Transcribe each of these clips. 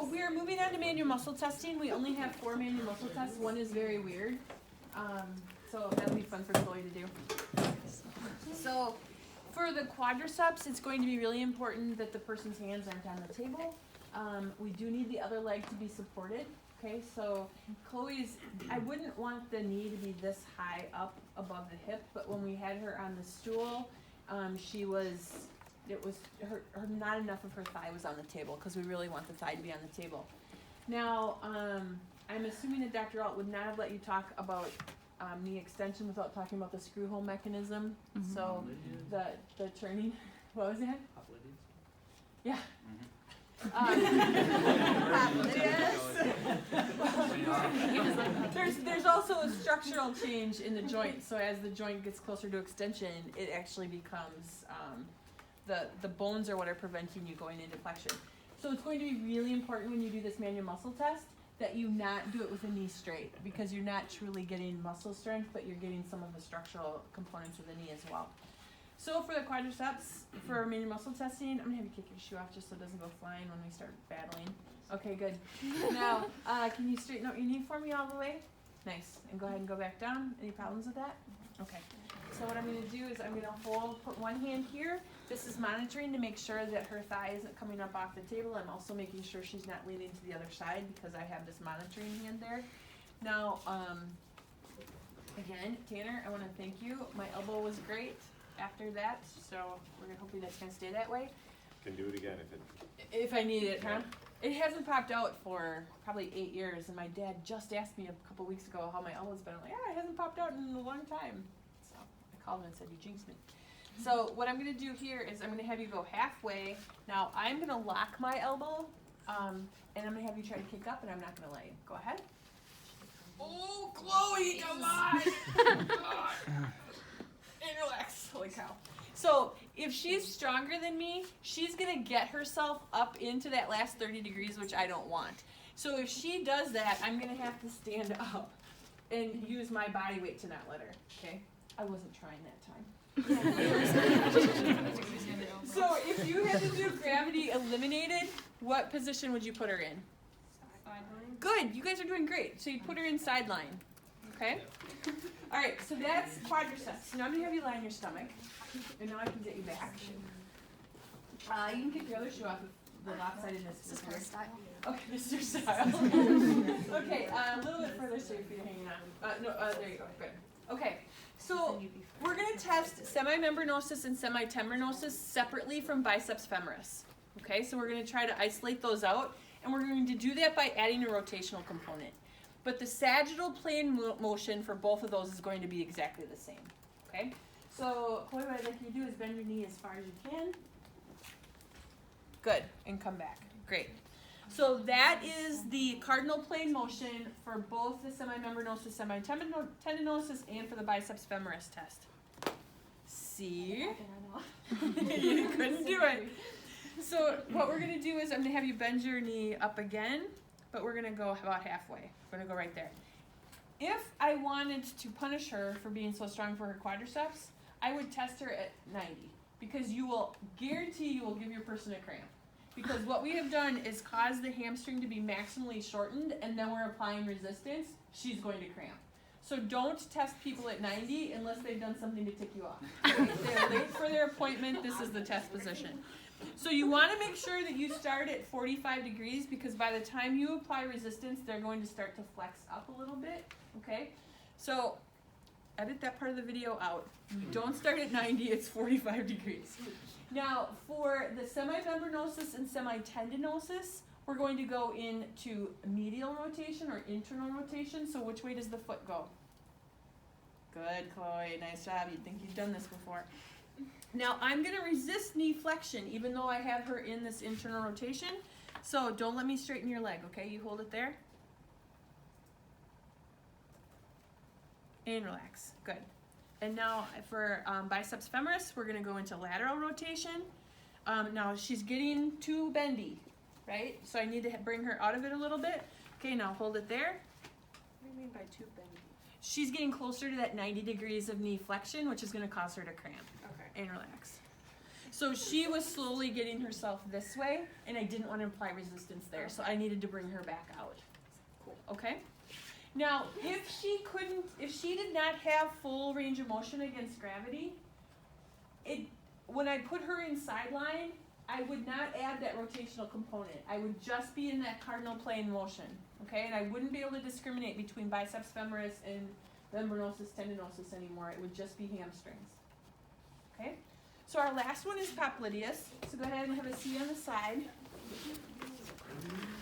So we are moving on to manual muscle testing. We only have 4 manual muscle tests. One is very weird. So that'll be fun for Chloe to do. So for the quadriceps, it's going to be really important that the person's hands aren't on the table. We do need the other leg to be supported. Okay, so Chloe's, I wouldn't want the knee to be this high up above the hip, but when we had her on the stool, not enough of her thigh was on the table because we really want the thigh to be on the table. Now, I'm assuming that Dr. Alt would not have let you talk about knee extension without talking about the screw hole mechanism. Mm-hmm. So the turning, what was that? Yeah. There's also a structural change in the joint. So as the joint gets closer to extension, it actually becomes the bones are what are preventing you going into flexion. So it's going to be really important when you do this manual muscle test that you not do it with the knee straight, because you're not truly getting muscle strength, but you're getting some of the structural components of the knee as well. So for the quadriceps, for manual muscle testing, I'm gonna have you kick your shoe off just so it doesn't go flying when we start battling. Okay, good. Now, can you straighten out your knee for me all the way? Nice. And go ahead and go back down. Any problems with that? Okay. So what I'm gonna do is I'm gonna put one hand here. This is monitoring to make sure that her thigh isn't coming up off the table. I'm also making sure she's not leaning to the other side because I have this monitoring hand there. Now, again, Tanner, I wanna thank you. My elbow was great after that, so we're hoping that's gonna stay that way. Can do it again if I need it, huh? It hasn't popped out for probably 8 years, and my dad just asked me a couple weeks ago how my elbow's been. I'm like, yeah, it hasn't popped out in a long time. So I called him and said, you jinxed me. So what I'm gonna do here is I'm gonna have you go halfway. Now I'm gonna lock my elbow, and I'm gonna have you try to kick up, and I'm not gonna let you. Go ahead. Oh, Chloe, come on! And relax. Holy cow. So if she's stronger than me, she's gonna get herself up into that last 30 degrees, which I don't want. So if she does that, I'm gonna have to stand up and use my body weight to not let her, okay? I wasn't trying that time. So if you had to do gravity eliminated, what position would you put her in? Sideline. Good, you guys are doing great. So you put her in sideline, okay? All right, so that's quadriceps. Now I'm gonna have you lie on your stomach, and now I can get you back. You can kick your other shoe off if the lopsidedness is here. Style. Okay, this is your style. Okay, a little bit further so your feet are hanging on. There you go. Good. Okay, so we're gonna test semimembranosus and semitembranosus separately from biceps femoris. Okay, so we're gonna try to isolate those out, and we're going to do that by adding a rotational component. But the sagittal plane motion for both of those is going to be exactly the same, okay? So, Chloe, what I'd like you to do is bend your knee as far as you can. Good, and come back. Great. So that is the cardinal plane motion for both the semimembranosus, semitendinosus, and for the biceps femoris test. See? You couldn't do it. So what we're going to do is I'm going to have you bend your knee up again, but we're going to go about halfway. We're going to go right there. If I wanted to punish her for being so strong for her quadriceps, I would test her at 90, because you will guarantee you will give your person a cramp. Because what we have done is cause the hamstring to be maximally shortened, and then we're applying resistance, she's going to cramp. So don't test people at 90 unless they've done something to tick you off. If they're late for their appointment, this is the test position. So you want to make sure that you start at 45 degrees, because by the time you apply resistance, they're going to start to flex up a little bit, okay? So edit that part of the video out. You don't start at 90, it's 45 degrees. Now, for the semimembranosus and semitendinosus, we're going to go into medial rotation or internal rotation. So which way does the foot go? Good, Chloe, nice job. You'd think you've done this before. Now, I'm going to resist knee flexion, even though I have her in this internal rotation. So don't let me straighten your leg, okay? You hold it there. And relax. Good. And now for biceps femoris, we're going to go into lateral rotation. Now, she's getting too bendy, right? So I need to bring her out of it a little bit. Okay, now hold it there. What do you mean by too bendy? She's getting closer to that 90 degrees of knee flexion, which is going to cause her to cramp. Okay. And relax. So So she was slowly getting herself this way, and I didn't want to apply resistance there, so I needed to bring her back out. Okay? Now, if she did not have full range of motion against gravity, when I put her in sideline, I would not add that rotational component. I would just be in that cardinal plane motion, okay? And I wouldn't be able to discriminate between biceps femoris and membranosus tendinosus anymore. It would just be hamstrings, okay? So our last one is popliteus. So go ahead and have a seat on the side.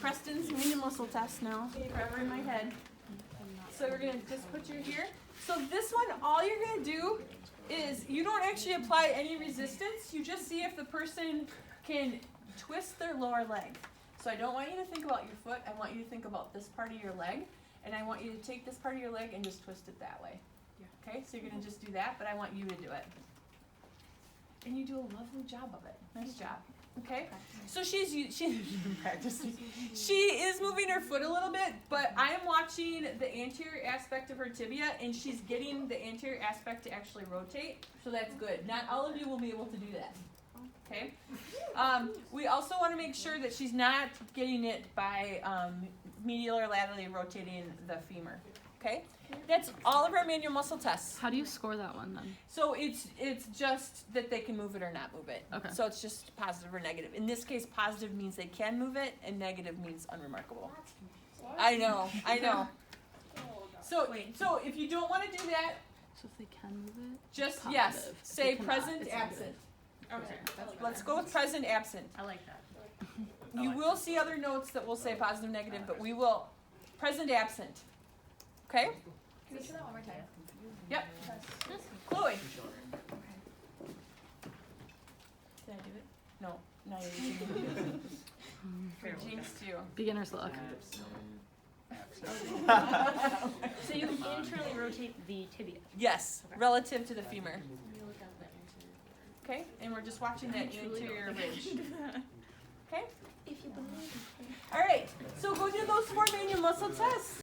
Preston's manual muscle test now, forever in my head. So we're gonna just put you here. So this one, all you're gonna do is you don't actually apply any resistance. You just see if the person can twist their lower leg. So I don't want you to think about your foot. I want you to think about this part of your leg. And I want you to take this part of your leg and just twist it that way. Okay, so you're gonna just do that, but I want you to do it. And you do a lovely job of it. Nice job. Okay, so she's been practicing. She is moving her foot a little bit, but I am watching the anterior aspect of her tibia, and she's getting the anterior aspect to actually rotate, so that's good. Not all of you will be able to do that. Okay. We also want to make sure that she's not getting it by medial or laterally rotating the femur. Okay. That's all of our manual muscle tests. How do you score that one then? So it's just that they can move it or not move it. Okay. So it's just positive or negative. In this case, positive means they can move it, and negative means unremarkable. I know. So if you don't want to do that, So if they can move it, just positive. yes, If say they cannot, present, it's absent. negative. Okay. Let's go with present, absent. I like that. You will see other notes that will say positive, negative, but we will present, absent. Okay. Can we say that one more time? Yep. Chloe. Did I do it? No, not yet. Jinxed you. Beginner's luck. So you internally rotate the tibia. Yes, relative to the femur. Okay, and we're just watching that anterior ridge. Okay? If you believe. All right, so go do those 4 manual muscle tests.